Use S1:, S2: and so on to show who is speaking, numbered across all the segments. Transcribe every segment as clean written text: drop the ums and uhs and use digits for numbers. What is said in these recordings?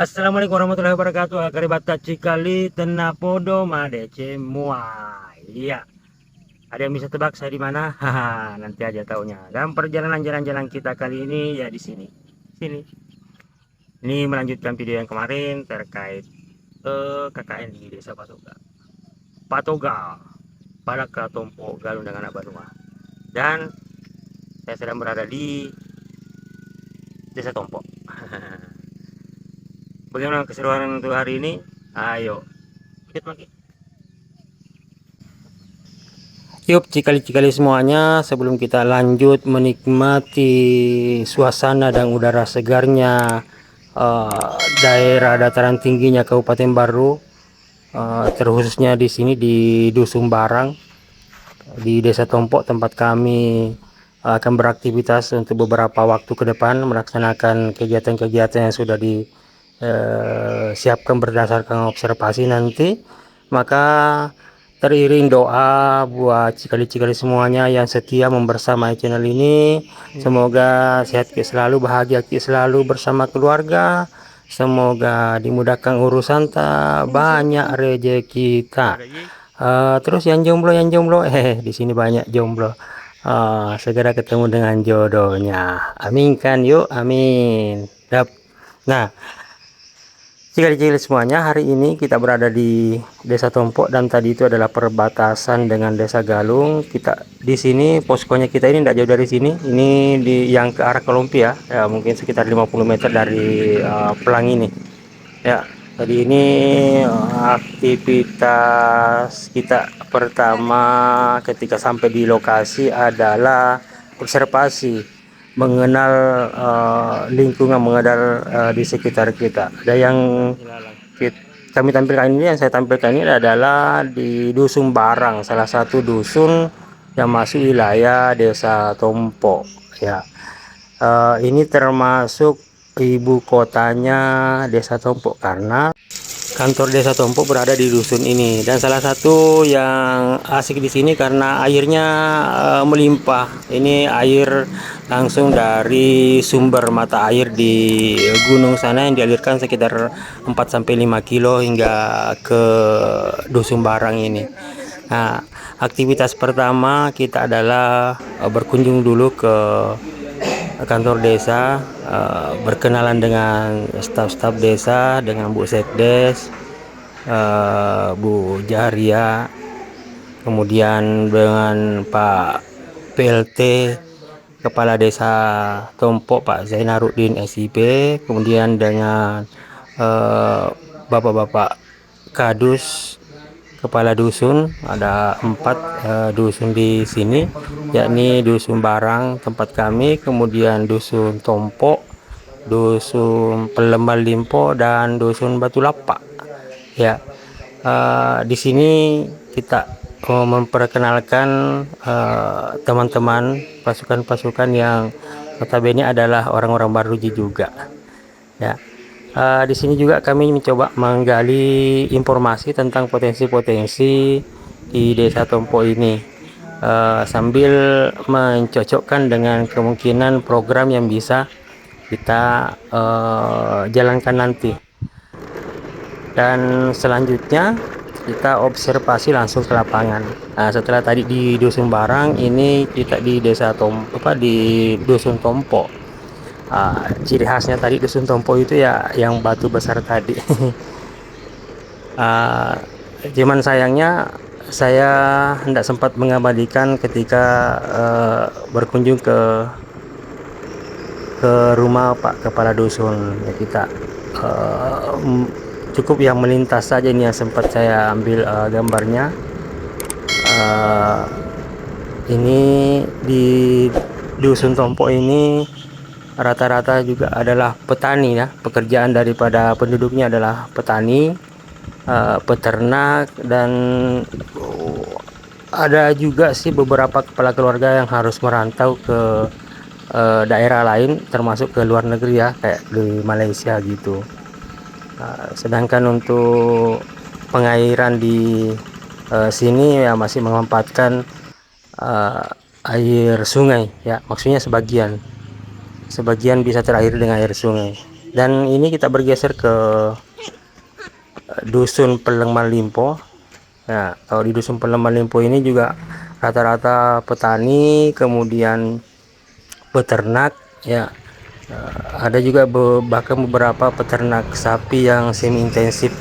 S1: Assalamualaikum warahmatullahi wabarakatuh. Karibata cikali tenapodo madece muai. Iya, ada yang bisa tebak saya di mana? Haha, nanti aja taunya. Dan perjalanan jalan-jalan kita kali ini ya di sini. Sini. Ini melanjutkan video yang kemarin terkait KKN di Desa Patoga. Patoga, Palaka Tompo Galung dengan Abanua. Dan saya sedang berada di Desa Tompo. Bagaimana keseruan untuk hari ini? Ayo, ikut lagi. Yuk cikali-cikali semuanya, sebelum kita lanjut menikmati suasana dan udara segarnya daerah dataran tingginya Kabupaten Baru, terkhususnya di sini di Dusun Barang di Desa Tompok, tempat kami akan beraktivitas untuk beberapa waktu ke depan melaksanakan kegiatan-kegiatan yang sudah disiapkan berdasarkan observasi nanti. Maka teriring doa buat cikali-cikali semuanya yang setia membersamai channel ini, semoga sehat selalu, bahagia selalu bersama keluarga, semoga dimudahkan urusan, tak banyak rezeki kita. Terus yang jomblo di sini banyak jomblo, segera ketemu dengan jodohnya, aminkan yuk, amin. Nah, cikali-cikali semuanya, hari ini kita berada di Desa Tompok dan tadi itu adalah perbatasan dengan Desa Galung. Kita di sini, poskonya kita ini tidak jauh dari sini. Ini di yang ke arah Kolompia ya, mungkin sekitar 50 meter dari Pelangi ini. Ya, tadi ini aktivitas kita pertama ketika sampai di lokasi adalah observasi, mengenal lingkungan, mengenal di sekitar kita. Ada yang kami tampilkan ini, yang saya tampilkan ini adalah di Dusun Barang, salah satu dusun yang masuk wilayah Desa Tompo ya. Ini termasuk ibu kotanya Desa Tompo karena kantor Desa Tompo berada di dusun ini. Dan salah satu yang asik di sini karena airnya melimpah. Ini air langsung dari sumber mata air di gunung sana yang dialirkan sekitar 4-5 kilo hingga ke dusun Barang ini. Nah, aktivitas pertama kita adalah berkunjung dulu ke kantor desa, berkenalan dengan staf-staf desa, dengan Bu Sekdes, Bu Jaria, kemudian dengan Pak PLT Kepala Desa Tompok Pak Zainaruddin SIP, kemudian dengan bapak-bapak Kadus, kepala dusun. Ada 4 dusun di sini, yakni Dusun Barang tempat kami, kemudian Dusun Tompok, Dusun Pelembal Limpo, dan Dusun Batu Lapak ya. Di sini kita memperkenalkan teman-teman pasukan-pasukan yang notabene adalah orang-orang baru juga ya. Di sini juga kami mencoba menggali informasi tentang potensi-potensi di Desa Tompo ini, sambil mencocokkan dengan kemungkinan program yang bisa kita jalankan nanti. Dan selanjutnya kita observasi langsung ke lapangan. Setelah tadi di Dusun Barang, ini kita di Desa Tompo, di Dusun Tompo. Ciri khasnya tadi Dusun Tompo itu ya yang batu besar tadi. Cuman sayangnya saya tidak sempat mengabadikan ketika berkunjung ke rumah Pak Kepala Dusun ya. Kita cukup yang melintas saja ini yang sempat saya ambil gambarnya. Ini di Dusun Tompo ini rata-rata juga adalah petani ya. Pekerjaan daripada penduduknya adalah petani, peternak, dan ada juga sih beberapa kepala keluarga yang harus merantau ke daerah lain, termasuk ke luar negeri ya, kayak di Malaysia gitu. Sedangkan untuk pengairan di sini ya masih memanfaatkan air sungai ya, maksudnya sebagian bisa terair dengan air sungai. Dan ini kita bergeser ke dusun Pelengman Limpo. Nah, kalau di dusun Pelengman Limpo ini juga rata-rata petani, kemudian peternak ya. Ada juga bahkan beberapa peternak sapi yang semi intensif.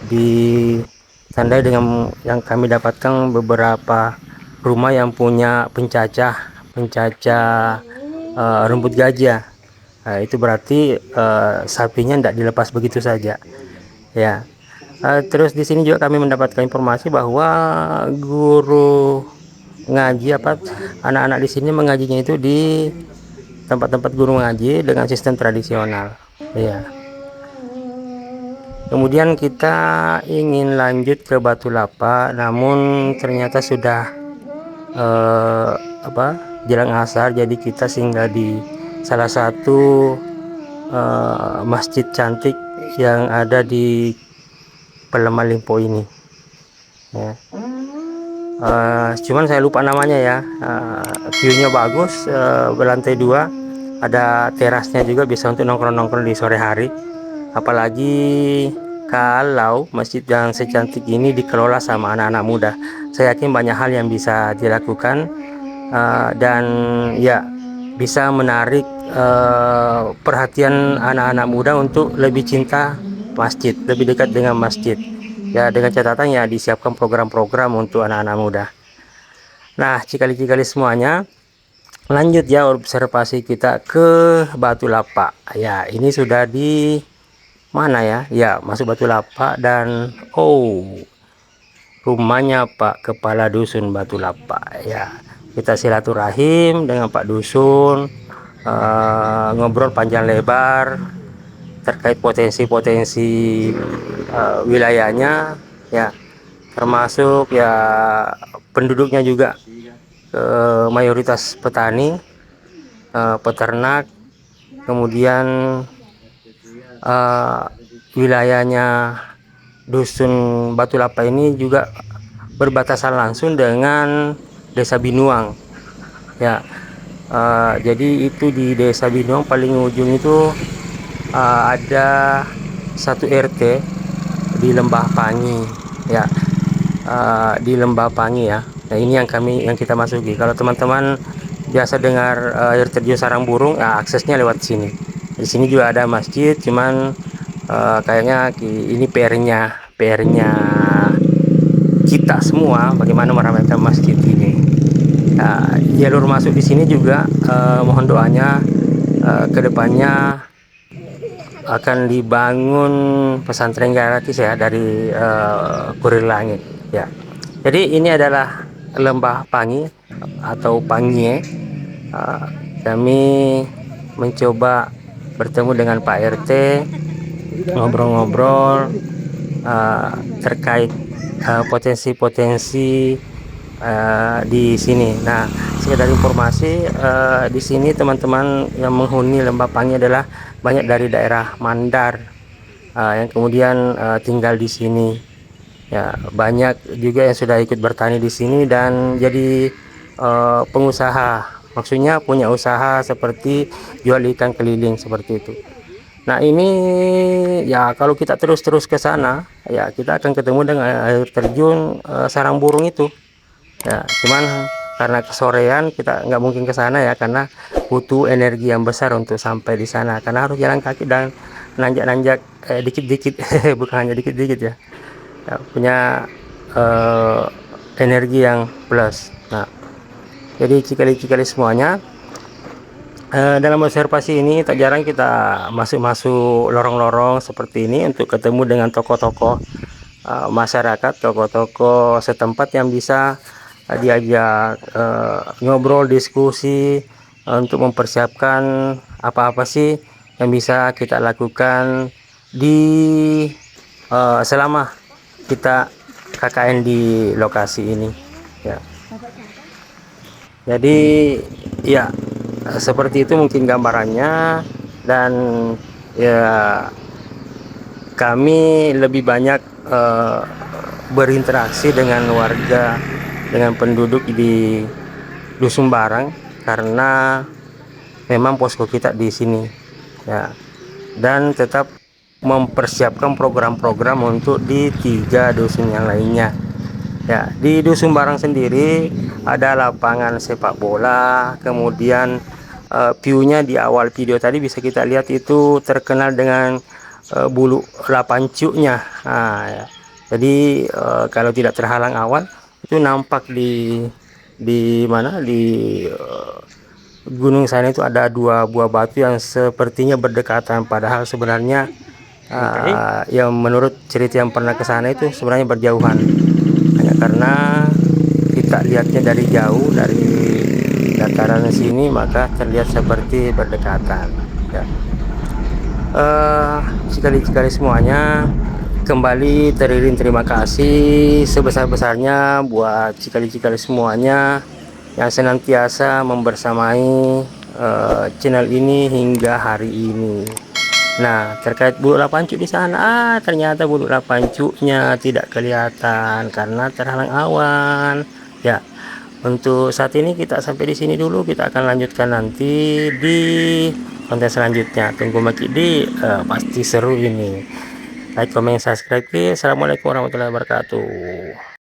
S1: Ditandai dengan yang kami dapatkan beberapa rumah yang punya pencacah rumput gajah. Nah, itu berarti sapinya tidak dilepas begitu saja ya. Terus di sini juga kami mendapatkan informasi bahwa guru ngaji anak-anak di sini mengajinya itu di tempat-tempat guru ngaji dengan sistem tradisional ya. Kemudian kita ingin lanjut ke Batu Lapa, namun ternyata sudah jelang asar, jadi kita singgah di salah satu masjid cantik yang ada di Pelema Limpo ini ya. Cuman saya lupa namanya ya. View-nya bagus, berlantai 2, ada terasnya juga, bisa untuk nongkrong-nongkrong di sore hari. Apalagi kalau masjid yang secantik ini dikelola sama anak-anak muda, saya yakin banyak hal yang bisa dilakukan dan ya bisa menarik perhatian anak-anak muda untuk lebih cinta masjid, lebih dekat dengan masjid ya, dengan catatan ya disiapkan program-program untuk anak-anak muda. Nah, cikali-cikali semuanya, lanjut ya observasi kita ke Batu Lapa ya. Ini sudah di mana ya? Ya, masuk Batu Lapa dan rumahnya Pak Kepala Dusun Batu Lapa ya. Kita silaturahim dengan Pak Dusun, ngobrol panjang lebar terkait potensi-potensi wilayahnya ya, termasuk ya penduduknya juga mayoritas petani, peternak. Kemudian wilayahnya dusun Batu Lapa ini juga berbatasan langsung dengan Desa Binuang ya. Jadi itu di Desa Binuang paling ujung itu ada satu RT di Lembah Pangi ya, di Lembah Pangi ya. Nah, ini yang kita masuki. Kalau teman-teman biasa dengar air terjun Sarang Burung, aksesnya lewat sini. Di sini juga ada masjid, cuman kayaknya ini PR-nya kita semua bagaimana meramaikan masjid ini. Jalur masuk di sini juga mohon doanya kedepannya akan dibangun pesantren gratis ya dari Kurir Langit ya. Jadi ini adalah Lembah Pangi atau Pangie. Kami mencoba bertemu dengan Pak RT, ngobrol-ngobrol terkait potensi-potensi di sini. Nah, sekedar informasi, di sini teman-teman yang menghuni Lembah Pangi adalah banyak dari daerah Mandar yang kemudian tinggal di sini. Ya, banyak juga yang sudah ikut bertani di sini dan jadi pengusaha. Maksudnya punya usaha seperti jual ikan keliling seperti itu. Nah, ini ya kalau kita terus ke sana, ya kita akan ketemu dengan air terjun Sarang Burung itu. Ya, cuman karena kesorean kita nggak mungkin ke sana ya, karena butuh energi yang besar untuk sampai di sana, karena harus jalan kaki dan nanjak-nanjak dikit-dikit, bukan hanya dikit-dikit ya. Ya, punya energi yang plus. Nah, jadi cikali-cikali semuanya. Dalam observasi ini tak jarang kita masuk-masuk lorong-lorong seperti ini untuk ketemu dengan tokoh-tokoh masyarakat, tokoh-tokoh setempat yang bisa diajak ngobrol, diskusi untuk mempersiapkan apa-apa sih yang bisa kita lakukan di selama kita KKN di lokasi ini ya. Jadi ya seperti itu mungkin gambarannya, dan ya kami lebih banyak berinteraksi dengan warga, dengan penduduk di Dusun Barang karena memang posko kita di sini ya, dan tetap mempersiapkan program-program untuk di 3 dusun yang lainnya. Ya, di Dusun Barang sendiri ada lapangan sepak bola, kemudian view-nya di awal video tadi bisa kita lihat itu terkenal dengan bulu lapancuknya. Nah, ya. Jadi kalau tidak terhalang awan itu nampak di mana di gunung sana itu ada 2 buah batu yang sepertinya berdekatan, padahal sebenarnya yang menurut cerita yang pernah ke sana itu sebenarnya berjauhan. Hanya karena kita lihatnya dari jauh dari dataran sini maka terlihat seperti berdekatan, ya. Sekali-sekali semuanya kembali teriring terima kasih sebesar-besarnya buat cikali-cikali semuanya yang senantiasa membersamai channel ini hingga hari ini. Nah, terkait bulu lapancuk di sana, ternyata bulu lapancuknya tidak kelihatan karena terhalang awan. Ya, untuk saat ini kita sampai di sini dulu. Kita akan lanjutkan nanti di konten selanjutnya. Tunggu Maki di pasti seru ini. Like, comment, subscribe, please. Assalamualaikum warahmatullahi wabarakatuh.